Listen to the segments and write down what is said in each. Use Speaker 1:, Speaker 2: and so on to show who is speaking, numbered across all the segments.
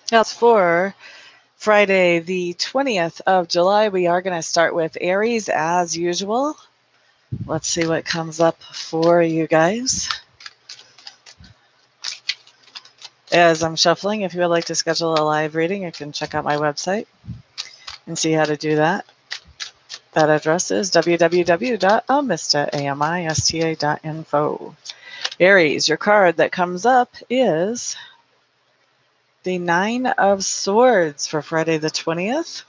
Speaker 1: That's for Friday, the 20th of July. We are going to start with Aries as usual. Let's see what comes up for you guys. As I'm shuffling, if you would like to schedule a live reading, you can check out my website and see how to do that. That address is www.amista.info. Aries, your card that comes up is the Nine of Swords for Friday the 20th.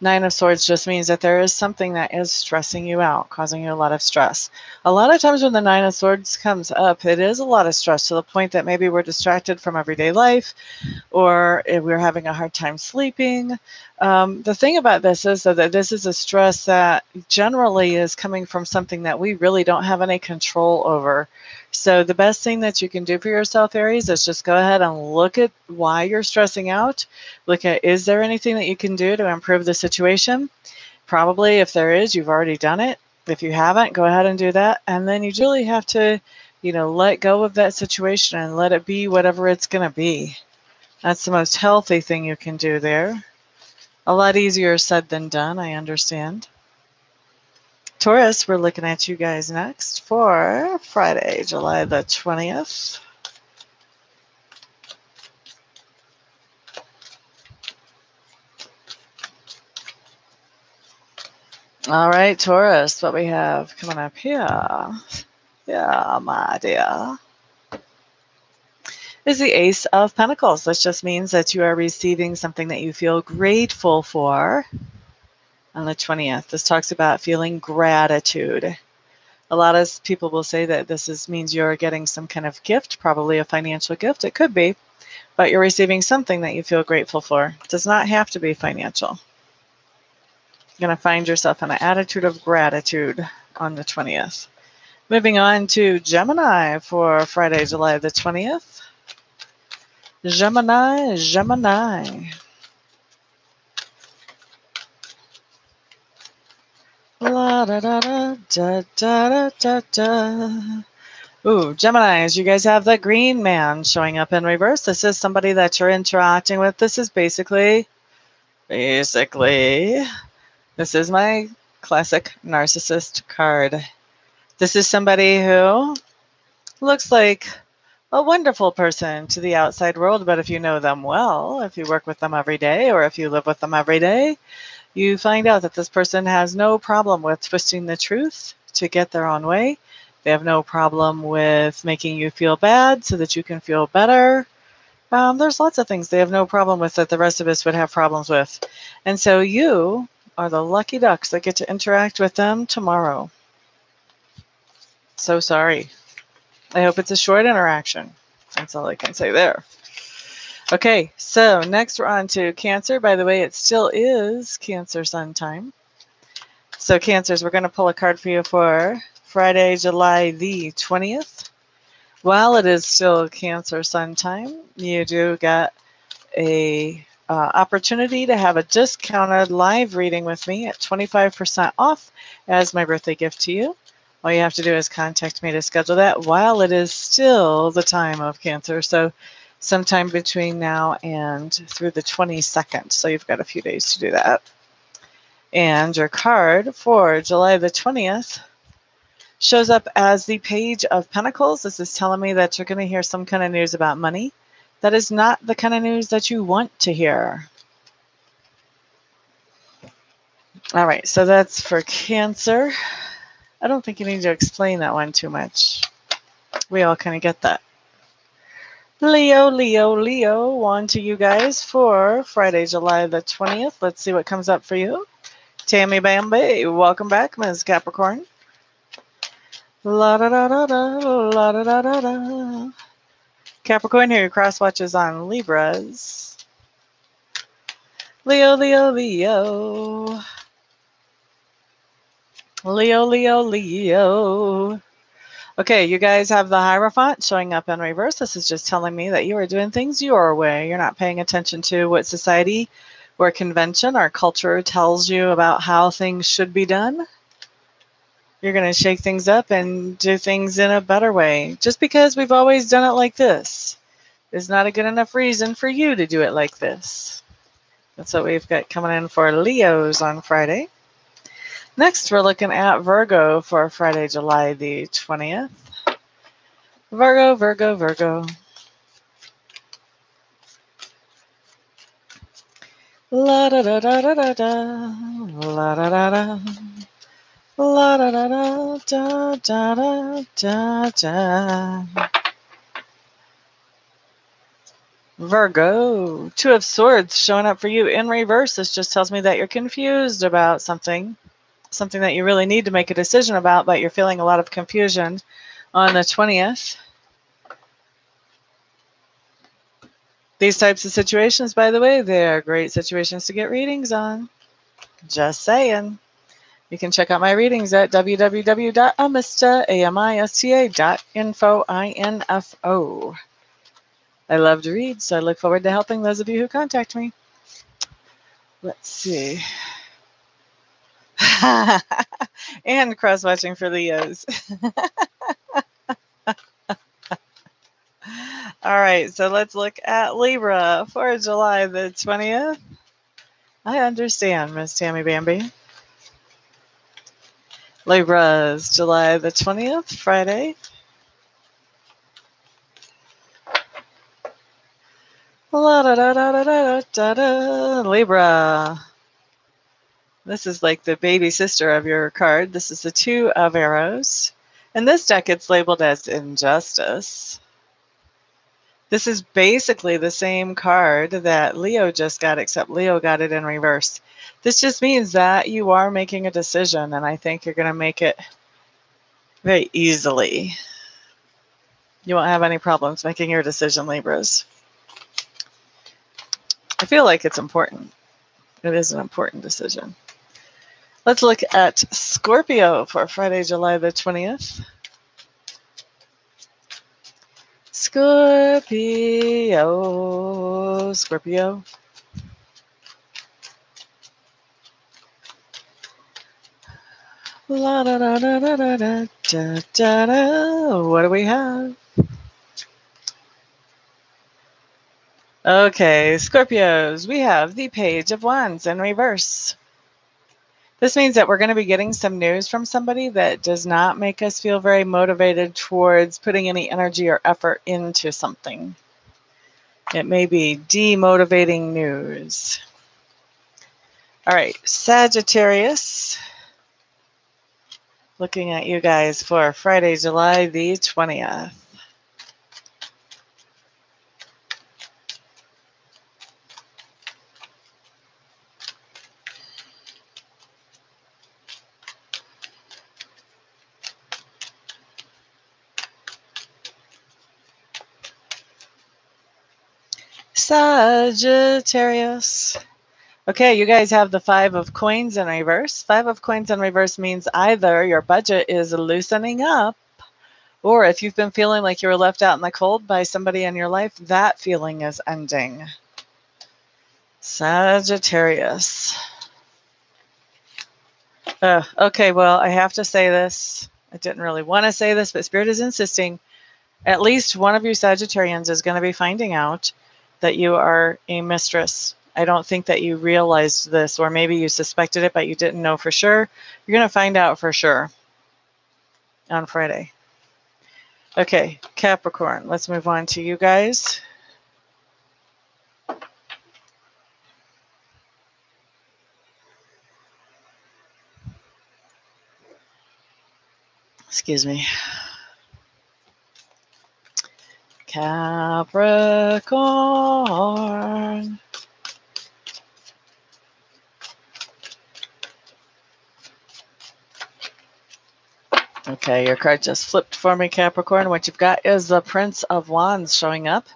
Speaker 1: Nine of Swords just means that there is something that is stressing you out, causing you a lot of stress. A lot of times when the Nine of Swords comes up, it is a lot of stress to the point that maybe we're distracted from everyday life, or if we're having a hard time sleeping. The thing about this is that this is a stress that generally is coming from something that we really don't have any control over. So the best thing that you can do for yourself, Aries, is just go ahead and look at why you're stressing out. Look at, is there anything that you can do to improve the situation? Probably, if there is, you've already done it. If you haven't, go ahead and do that. And then you really have to, let go of that situation and let it be whatever it's going to be. That's the most healthy thing you can do there. A lot easier said than done, I understand. Taurus, we're looking at you guys next for Friday, July the 20th. All right, Taurus, what we have coming up here, yeah, my dear, is the Ace of Pentacles. This just means that you are receiving something that you feel grateful for on the 20th. This talks about feeling gratitude. A lot of people will say that means you're getting some kind of gift, probably a financial gift. It could be, but you're receiving something that you feel grateful for. It does not have to be financial. You're going to find yourself in an attitude of gratitude on the 20th. Moving on to Gemini for Friday, July the 20th. Gemini. La da da da da da da da. Ooh, Geminis, you guys have the green man showing up in reverse. This is somebody that you're interacting with. This is basically, this is my classic narcissist card. This is somebody who looks like a wonderful person to the outside world, but if you know them well, if you work with them every day, or if you live with them every day, you find out that this person has no problem with twisting the truth to get their own way. They have no problem with making you feel bad so that you can feel better. There's lots of things they have no problem with that the rest of us would have problems with. And so you are the lucky ducks that get to interact with them tomorrow. So sorry. I hope it's a short interaction. That's all I can say there. Okay, so next we're on to Cancer. By the way, it still is Cancer Sun time. So Cancers, we're going to pull a card for you for Friday, July the 20th. While it is still Cancer Sun time, you do get a opportunity to have a discounted live reading with me at 25% off as my birthday gift to you. All you have to do is contact me to schedule that while it is still the time of Cancer. So sometime between now and through the 22nd. So you've got a few days to do that. And your card for July the 20th shows up as the Page of Pentacles. This is telling me that you're going to hear some kind of news about money. That is not the kind of news that you want to hear. All right, so that's for Cancer. I don't think you need to explain that one too much. We all kind of get that. Leo, on to you guys for Friday, July the 20th. Let's see what comes up for you. Tammy Bambi, welcome back, Ms. Capricorn. La da da da da, la da da da da. Capricorn, here your cross watches on Libras. Leo. Okay, you guys have the Hierophant showing up in reverse. This is just telling me that you are doing things your way. You're not paying attention to what society or convention or culture tells you about how things should be done. You're going to shake things up and do things in a better way. Just because we've always done it like this, is not a good enough reason for you to do it like this. That's what we've got coming in for Leos on Friday. Next, we're looking at Virgo for Friday, July the 20th. Virgo, Virgo, Virgo. La da da da da da da. La da da da. La da da da da da da da. Virgo, Two of Swords showing up for you in reverse. This just tells me that you're confused about something that you really need to make a decision about, but you're feeling a lot of confusion on the 20th. These types of situations, by the way, they are great situations to get readings on. Just saying. You can check out my readings at www.amista.info. I love to read, so I look forward to helping those of you who contact me. Let's see. And cross-watching for Leos. All right, so let's look at Libra for July the 20th. I understand, Miss Tammy Bambi. Libra's July the 20th, Friday. La da da da da da da da. Libra. This is like the baby sister of your card. This is the Two of Arrows. In this deck, it's labeled as Injustice. This is basically the same card that Leo just got, except Leo got it in reverse. This just means that you are making a decision, and I think you're going to make it very easily. You won't have any problems making your decision, Libras. I feel like it's important. It is an important decision. Let's look at Scorpio for Friday, July the 20th. Scorpio, Scorpio. La da da da da da da da da. What do we have? Okay, Scorpios, we have the Page of Wands in reverse. This means that we're going to be getting some news from somebody that does not make us feel very motivated towards putting any energy or effort into something. It may be demotivating news. All right, Sagittarius. Looking at you guys for Friday, July the 20th. Sagittarius. Okay, you guys have the Five of Coins in reverse. Five of Coins in reverse means either your budget is loosening up, or if you've been feeling like you were left out in the cold by somebody in your life, that feeling is ending. Sagittarius. Okay, well, I have to say this. I didn't really want to say this, but Spirit is insisting. At least one of you Sagittarians is going to be finding out that you are a mistress. I don't think that you realized this, or maybe you suspected it, but you didn't know for sure. You're going to find out for sure on Friday. Okay, Capricorn. Let's move on to you guys. Excuse me. Capricorn. Okay, your card just flipped for me, Capricorn. What you've got is the Prince of Wands showing up.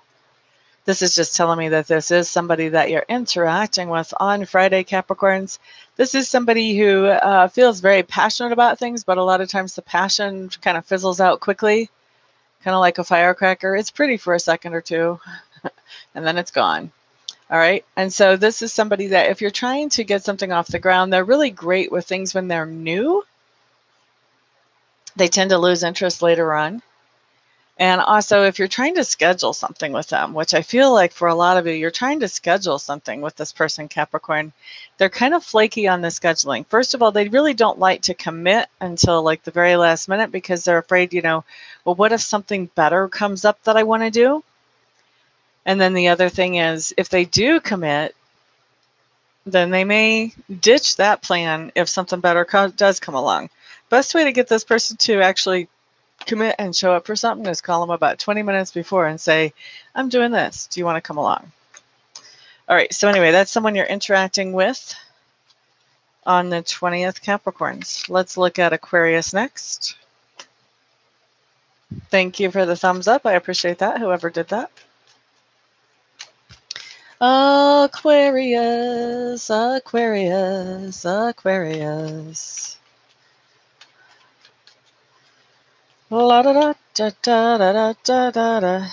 Speaker 1: This is just telling me that this is somebody that you're interacting with on Friday, Capricorns. This is somebody who feels very passionate about things, but a lot of times the passion kind of fizzles out quickly, kind of like a firecracker. It's pretty for a second or two, and then it's gone. All right. And so this is somebody that if you're trying to get something off the ground, they're really great with things when they're new. They tend to lose interest later on. And also, if you're trying to schedule something with them, which I feel like for a lot of you, you're trying to schedule something with this person, Capricorn, they're kind of flaky on the scheduling. First of all, they really don't like to commit until like the very last minute because they're afraid, well, what if something better comes up that I want to do? And then the other thing is, if they do commit, then they may ditch that plan if something better does come along. Best way to get this person to actually commit and show up for something is call them about 20 minutes before and say, I'm doing this. Do you want to come along? All right. So anyway, that's someone you're interacting with on the 20th, Capricorns. Let's look at Aquarius next. Thank you for the thumbs up. I appreciate that, whoever did that. Aquarius, Aquarius, Aquarius. La da da da da da da da da.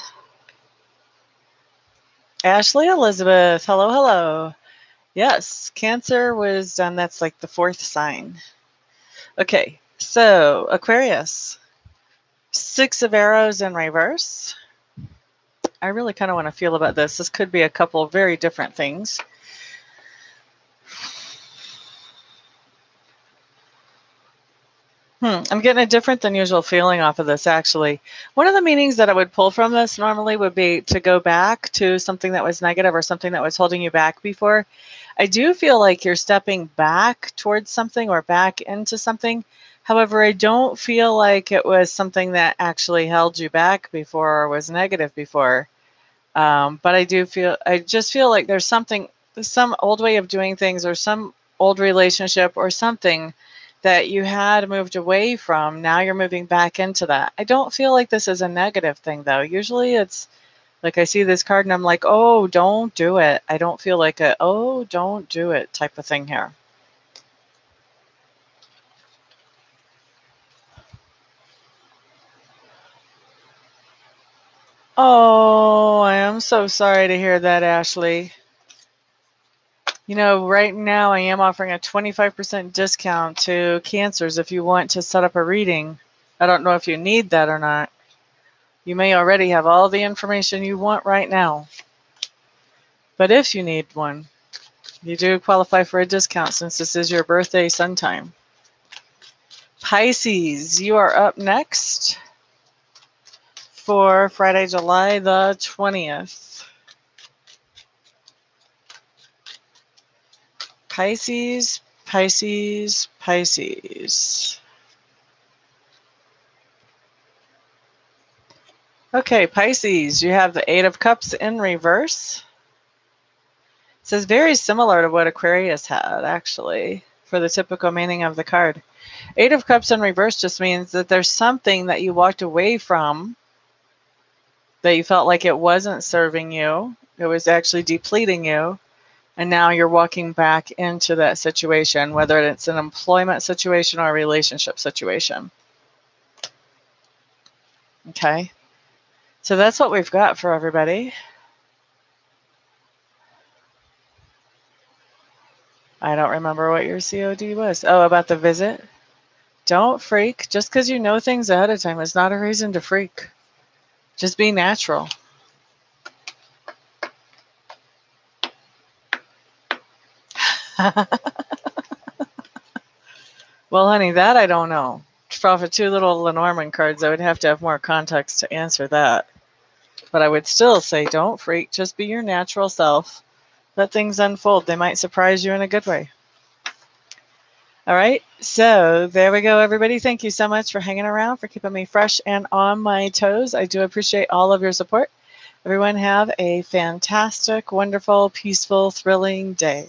Speaker 1: Ashley Elizabeth, hello, hello. Yes, Cancer was done. That's like the 4th sign. Okay, so Aquarius, 6 of arrows in reverse. I really kind of want to feel about this. This could be a couple of very different things. I'm getting a different than usual feeling off of this, actually. One of the meanings that I would pull from this normally would be to go back to something that was negative or something that was holding you back before. I do feel like you're stepping back towards something or back into something. However, I don't feel like it was something that actually held you back before or was negative before. But I just feel like there's some old way of doing things or some old relationship or something that you had moved away from. Now you're moving back into that. I don't feel like this is a negative thing, though. Usually it's like I see this card and I'm like, oh, don't do it. I don't feel like oh, don't do it type of thing here. Oh, I am so sorry to hear that, Ashley. Right now I am offering a 25% discount to Cancers if you want to set up a reading. I don't know if you need that or not. You may already have all the information you want right now. But if you need one, you do qualify for a discount since this is your birthday sun time. Pisces, you are up next for Friday, July the 20th. Pisces, Pisces, Pisces. Okay, Pisces, you have the 8 of Cups in reverse. It says very similar to what Aquarius had, actually, for the typical meaning of the card. 8 of Cups in reverse just means that there's something that you walked away from that you felt like it wasn't serving you. It was actually depleting you. And now you're walking back into that situation, whether it's an employment situation or a relationship situation. Okay. So that's what we've got for everybody. I don't remember what your COD was. Oh, about the visit? Don't freak. Just because you know things ahead of time is not a reason to freak. Just be natural. Well, honey, that I don't know. For 2 little Lenormand cards, I would have to have more context to answer that. But I would still say don't freak. Just be your natural self. Let things unfold. They might surprise you in a good way. All right. So there we go, everybody. Thank you so much for hanging around, for keeping me fresh and on my toes. I do appreciate all of your support. Everyone have a fantastic, wonderful, peaceful, thrilling day.